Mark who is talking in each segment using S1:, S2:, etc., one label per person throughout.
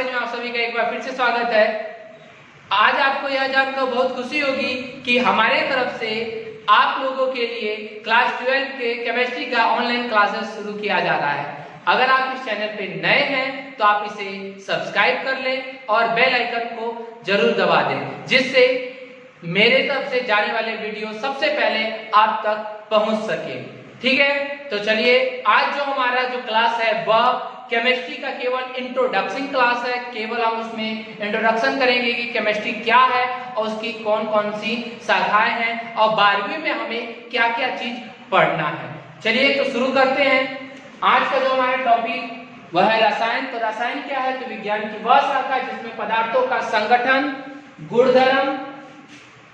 S1: Classes में आप सभी का एक बार फिर से स्वागत है। आज आपको यह जानकर बहुत खुशी होगी कि हमारे तरफ से आप लोगों के लिए क्लास 12 के केमिस्ट्री का ऑनलाइन क्लासेस शुरू किया जा रहा है। अगर आप इस चैनल पे नए हैं तो आप इसे सब्सक्राइब कर लें और बेल आइकन को जरूर दबा दें, जिससे मेरे तरफ से जाने वाले वीडियो सबसे पहले आप तक पहुंच सके। ठीक है, तो चलिए आज जो हमारा जो क्लास है वह केमिस्ट्री का केवल इंट्रोडक्शन क्लास है। केवल हम उसमें इंट्रोडक्शन करेंगे कि केमिस्ट्री क्या है और उसकी कौन कौन सी शाखाएं हैं और 12वीं में हमें क्या क्या चीज पढ़ना है। चलिए तो शुरू करते हैं। आज का जो हमारा टॉपिक वह है रसायन। तो रसायन क्या है? तो विज्ञान की वह शाखा जिसमें पदार्थों का संगठन, गुणधर्म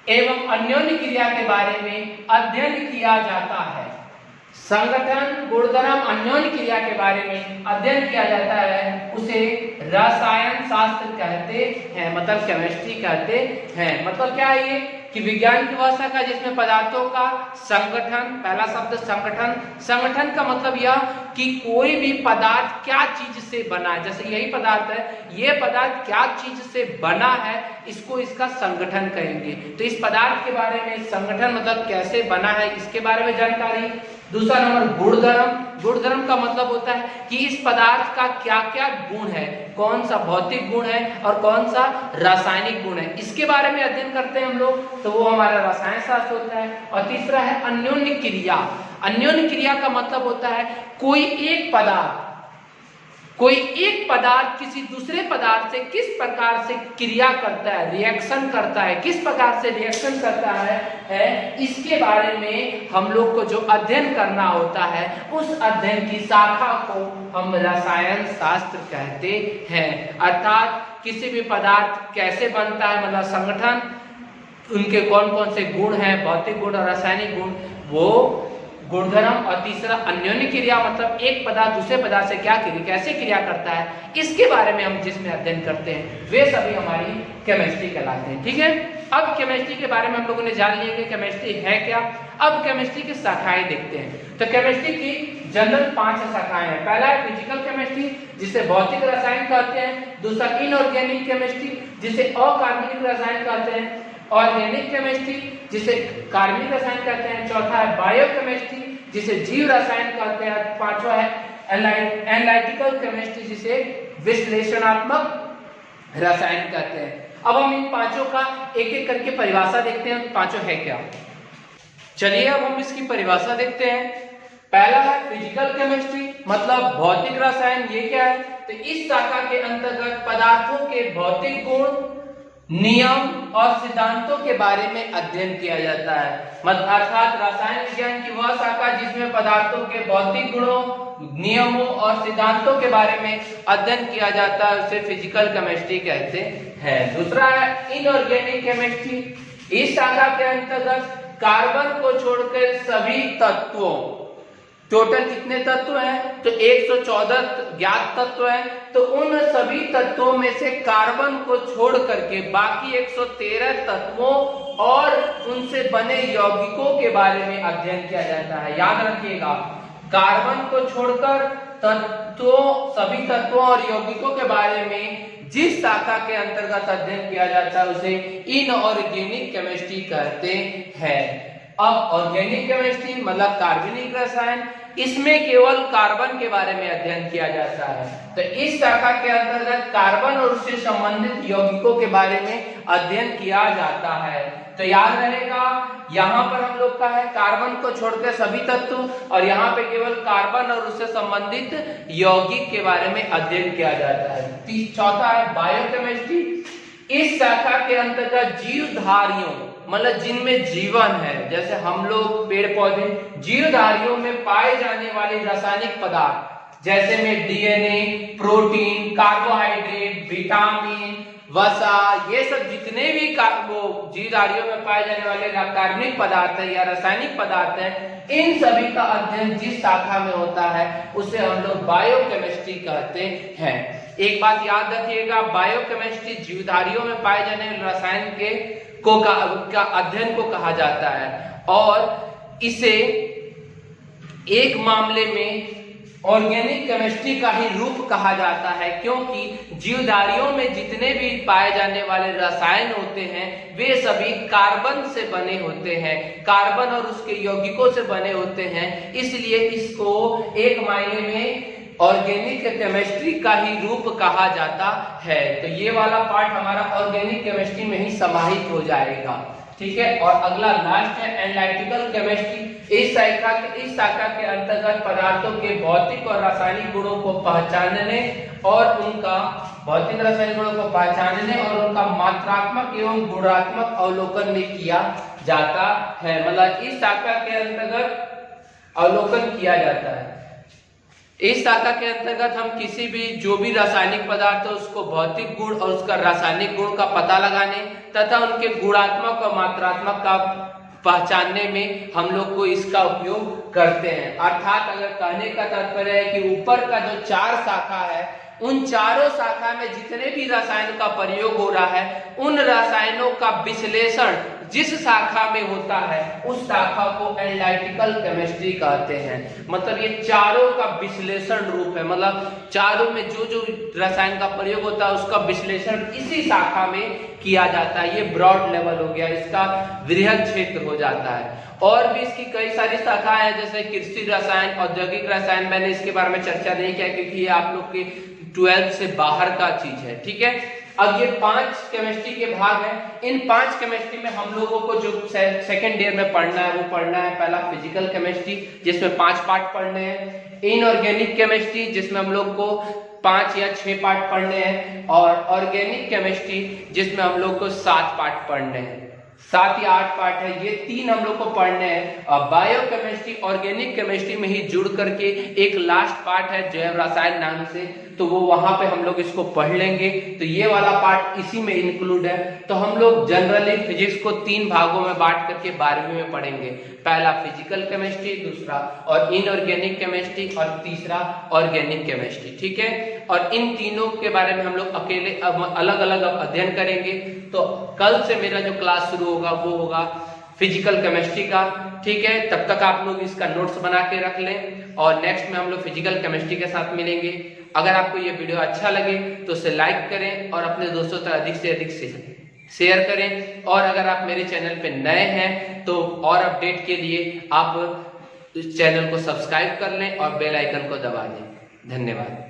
S1: एवं अन्योन्य क्रिया के बारे में अध्ययन किया जाता है। संगठन, गुणधर्म, अन्योन्य क्रिया के बारे में अध्ययन किया जाता है, उसे रसायन शास्त्र कहते हैं, मतलब केमिस्ट्री कहते हैं। मतलब क्या है ये कि विज्ञान की वह शाखा जिसमें पदार्थों का संगठन, पहला शब्द संगठन। संगठन का मतलब यह कि कोई भी पदार्थ क्या चीज से बना है। जैसे यही पदार्थ है, ये पदार्थ क्या चीज से बना है, इसको इसका संगठन कहेंगे। तो इस पदार्थ के बारे में संगठन मतलब कैसे बना है, इसके बारे में जानकारी। दूसरा नंबर गुणधर्म। गुणधर्म का मतलब होता है कि इस पदार्थ का क्या क्या गुण है, कौन सा भौतिक गुण है और कौन सा रासायनिक गुण है, इसके बारे में अध्ययन करते हैं हम लोग, तो वो हमारा रसायन शास्त्र होता है। और तीसरा है अन्योन्य क्रिया। अन्योन्य क्रिया का मतलब होता है कोई एक पदार्थ किसी दूसरे पदार्थ से किस प्रकार से क्रिया करता है, रिएक्शन करता है, किस प्रकार से रिएक्शन करता है, इसके बारे में हम लोग को जो अध्ययन करना होता है, उस अध्ययन की शाखा को हम रसायन शास्त्र कहते हैं। अर्थात किसी भी पदार्थ कैसे बनता है, मतलब संगठन, उनके कौन कौन से गुण हैं, भौतिक गुण और रासायनिक गुण, वो गुणधर्म। और तीसरा अन्योन्य क्रिया, मतलब एक पदार्थ दूसरे पदार्थ से कैसे क्रिया करता है, इसके बारे में हम जिसमें अध्ययन करते हैं, वे सभी हमारी केमिस्ट्री कहलाते हैं। ठीक है, अब केमिस्ट्री के बारे में हम लोगों ने जान लिया कि केमिस्ट्री है क्या। अब केमिस्ट्री की शाखाएं देखते हैं। तो केमिस्ट्री की जनरल 5 शाखाएं हैं। पहला है फिजिकल केमिस्ट्री, जिसे भौतिक रसायन कहते हैं। दूसरा इनऑर्गेनिक केमिस्ट्री, जिसे अकार्बनिक रसायन कहते हैं। ऑर्गेनिक केमिस्ट्री, जिसे कार्बनिक रसायन कहते हैं। चौथा है बायोकेमिस्ट्री, जिसे जीव रसायन कहते हैं। पांचवा है एनालिटिकल केमिस्ट्री, जिसे विश्लेषणात्मक रसायन कहते हैं। अब हम इन पांचों का एक एक करके परिभाषा देखते हैं, पांचों है क्या। चलिए अब हम इसकी परिभाषा देखते हैं। पहला है फिजिकल केमिस्ट्री, मतलब भौतिक रसायन। ये क्या है? तो इस शाखा के अंतर्गत पदार्थों के भौतिक गुण, नियम और सिद्धांतों के बारे में अध्ययन किया जाता है। मतलब अर्थात रसायन विज्ञान की वह शाखा जिसमें पदार्थों के भौतिक गुणों, नियमों और सिद्धांतों के बारे में अध्ययन किया जाता है, उसे फिजिकल केमिस्ट्री कहते हैं। दूसरा है इनऑर्गेनिक केमिस्ट्री। इस शाखा के अंतर्गत कार्बन को छोड़कर सभी तत्वों, टोटल कितने तत्व हैं? तो 114 ज्ञात तत्व हैं। तो उन सभी तत्वों में से कार्बन को छोड़ करके बाकी 113 तत्वों और उनसे बने यौगिकों के बारे में अध्ययन किया जाता है। याद रखिएगा, कार्बन को छोड़कर सभी तत्वों और यौगिकों के बारे में जिस शाखा के अंतर्गत अध्ययन किया जाता है, उसे इनऑर्गेनिक केमिस्ट्री कहते हैं। अब ऑर्गेनिक केमिस्ट्री मतलब कार्बनिक रसायन, इसमें केवल कार्बन के बारे में अध्ययन किया जाता है। तो इस शाखा के अंतर्गत कार्बन और उससे संबंधित यौगिकों के बारे में अध्ययन किया जाता है। तो याद रहेगा, यहाँ पर हम लोग का है कार्बन को छोड़कर सभी तत्व, और यहाँ पे केवल कार्बन और उससे संबंधित यौगिक के बारे में अध्ययन किया जाता है। चौथा है बायोकेमिस्ट्री। इस शाखा के अंतर्गत जीवधारियों, मतलब जिनमें जीवन है, जैसे हम लोग, पेड़ पौधे, जीवधारियों में पाए जाने वाले रासायनिक पदार्थ, जैसे में डीएनए, प्रोटीन, कार्बोहाइड्रेट, विटामिन, वसा, ये सब जितने भी वो जीवधारियों में पाए जाने वाले कार्बनिक पदार्थ है या रासायनिक पदार्थ है, इन सभी का अध्ययन जिस शाखा में होता है उसे हम लोग बायोकेमिस्ट्री कहते हैं। एक बात याद रखिएगा, बायोकेमिस्ट्री जीवधारियों में पाए जाने वाले रसायन के का अध्ययन को कहा जाता है, और इसे एक मामले में ऑर्गेनिक केमिस्ट्री का ही रूप कहा जाता है, क्योंकि जीवधारियों में जितने भी पाए जाने वाले रसायन होते हैं वे सभी कार्बन से बने होते हैं, कार्बन और उसके यौगिकों से बने होते हैं। इसलिए इसको एक मायने में ऑर्गेनिक केमिस्ट्री का ही रूप कहा जाता है। तो ये वाला पार्ट हमारा ऑर्गेनिक केमिस्ट्री में ही समाहित हो जाएगा, ठीक है। और अगला लास्ट है एनालिटिकल केमिस्ट्री। इस शाखा के अंतर्गत पदार्थों के भौतिक और रासायनिक गुणों को पहचानने और उनका मात्रात्मक एवं गुणात्मक अवलोकन में किया जाता है। मतलब इस शाखा के अंतर्गत अवलोकन किया जाता है। इस शाखा के अंतर्गत हम किसी भी जो भी रासायनिक पदार्थ है उसको भौतिक गुण और उसका रासायनिक गुण का पता लगाने तथा उनके गुणात्मक और मात्रात्मक का पहचानने में हम लोग को इसका उपयोग करते हैं। अर्थात अगर कहने का तात्पर्य है कि ऊपर का जो 4 शाखा है उन चारों शाखा में जितने भी रसायन का प्रयोग हो रहा है उन रसायनों का विश्लेषण जिस शाखा में होता है उस शाखा को एनालिटिकल केमिस्ट्री कहते हैं। मतलब ये चारों का विश्लेषण रूप है, मतलब चारों में जो जो रसायन का प्रयोग होता है उसका विश्लेषण इसी शाखा में किया जाता है। ये ब्रॉड लेवल हो गया, इसका वृहद क्षेत्र हो जाता है। और भी इसकी कई सारी शाखाएं हैं जैसे कृषि रसायन, औद्योगिक रसायन। मैंने इसके बारे में चर्चा नहीं किया क्योंकि ये आप लोग के 12th से बाहर का चीज है, ठीक है। अब ये 5 केमिस्ट्री के भाग हैं। इन 5 केमिस्ट्री में हम लोगों को जो सेकेंड ईयर में पढ़ना है वो पढ़ना है पहला फिजिकल केमिस्ट्री जिसमें 5 पार्ट पढ़ने हैं, इनऑर्गेनिक केमिस्ट्री जिसमें हम लोग को 5 या 6 पार्ट पढ़ने हैं, और ऑर्गेनिक केमिस्ट्री जिसमें हम लोग को 7 पार्ट पढ़ने हैं, 7 या 8 पार्ट है, ये 3 हम लोग को पढ़ने हैं। और बायोकेमिस्ट्री ऑर्गेनिक केमिस्ट्री में ही जुड़ करके एक लास्ट पार्ट है जैव रसायन नाम से, तो वो वहां पे हम लोग इसको पढ़ लेंगे। तो ये वाला पार्ट इसी में इंक्लूड है। तो हम लोग जनरली फिजिक्स को 3 भागों में बांट करके 12वीं में पढ़ेंगे। पहला फिजिकल केमिस्ट्री, दूसरा और इनऑर्गेनिक केमिस्ट्री और तीसरा ऑर्गेनिक केमिस्ट्री, ठीक है। और इन तीनों के बारे में हम लोग अकेले अलग अलग अध्ययन करेंगे। तो कल से मेरा जो क्लास शुरू होगा वो होगा फिजिकल केमिस्ट्री का, ठीक है। तब तक आप लोग इसका नोट्स बना के रख लें और नेक्स्ट में हम लोग फिजिकल केमिस्ट्री के साथ मिलेंगे। अगर आपको ये वीडियो अच्छा लगे तो उसे लाइक करें और अपने दोस्तों तक अधिक से अधिक शेयर करें। और अगर आप मेरे चैनल पे नए हैं तो और अपडेट के लिए आप इस चैनल को सब्सक्राइब कर लें और बेल आइकन को दबा दें। धन्यवाद।